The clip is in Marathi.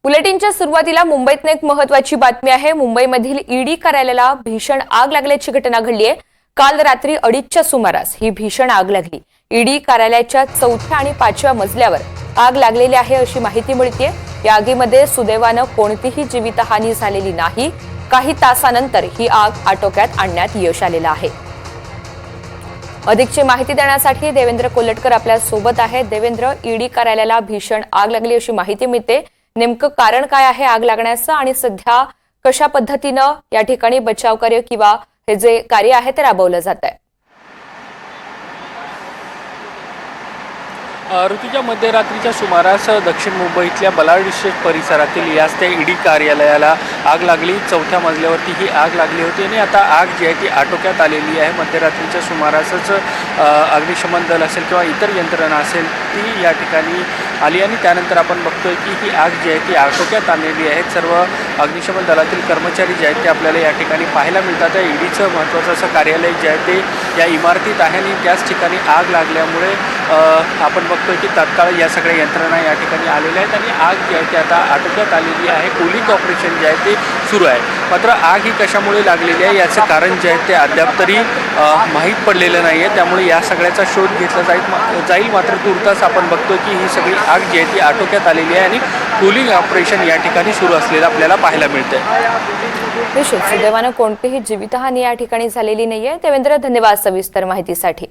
बुलेटिनच्या सुरुवातीला मुंबईतनं एक महत्त्वाची बातमी आहे। मुंबईमधील ईडी कार्यालयाला भीषण आग लागल्याची घटना घडली आहे। काल रात्री 2:30च्या सुमारास ही भीषण आग लागली। ईडी कार्यालयाच्या 4थ्या आणि 5व्या मजल्यावर आग लागलेली आहे अशी माहिती मिळते। या आगीमध्ये सुदैवानं कोणतीही जीवितहानी झालेली नाही। काही तासानंतर ही आग आटोक्यात आणण्यात यश आलेलं आहे। अधिकची माहिती देण्यासाठी देवेंद्र कोल्हटकर आपल्या सोबत आहेत। देवेंद्र, ईडी कार्यालयाला भीषण आग लागली अशी माहिती मिळते। नेमकं कारण काय आहे आग लागण्याचं आणि सध्या कशा पद्धतीनं या ठिकाणी बचाव कार्य किंवा हे जे कार्य आहे ते राबवलं जात आहे? ऋतूच्या मध्यरात्रीच्या सुमारास दक्षिण मुंबईतल्या बलार्ड इस्टेट परिसरातील याच त्या ईडी कार्यालयाला आग लागली। 4थ्या मजल्यावरती ही आग लागली होती आणि आता आग जी आहे ती आटोक्यात आलेली आहे। मध्यरात्रीच्या सुमारासच अग्निशमन दल असेल किंवा इतर यंत्रणा असेल ती या ठिकाणी आली आणि त्यानंतर आपण बघतोय की ही आग जी आहे ती आटोक्यात आणलेली आहे। सर्व अग्निशमन दलातील कर्मचारी जे आहेत ते आपल्याला या ठिकाणी पाहायला मिळतात। ईडीचं महत्त्वाचं असं कार्यालय जे आहे ते या इमारतीत आहे आणि त्याच ठिकाणी आग लागल्यामुळे आपण बघतोय की तात्काळ या सगळ्या यंत्रणा या ठिकाणी आलेल्या आहेत आणि आग जी आहे ती आता आटोक्यात आलेली आहे। कूलिंग ऑपरेशन जे आहे ते सुरू आहे। मात्र आग ही कशामुळे लागलेली आहे याचं कारण जे आहे ते अद्याप तरी माहीत पडलेलं नाही आहे। त्यामुळे या सगळ्याचा शोध घेतला जाईल। मात्र तुर्तास आपण बघतोय की ही सगळी आग जी आहे ती आटोक्यात आलेली आहे आणि कूलिंग ऑपरेशन या ठिकाणी सुरू असलेलं आपल्याला पाहायला मिळतंय। निश्चित सुदैवानं कोणतीही जीवितहानी या ठिकाणी झालेली नाहीये। देवेंद्र, धन्यवाद सविस्तर माहितीसाठी।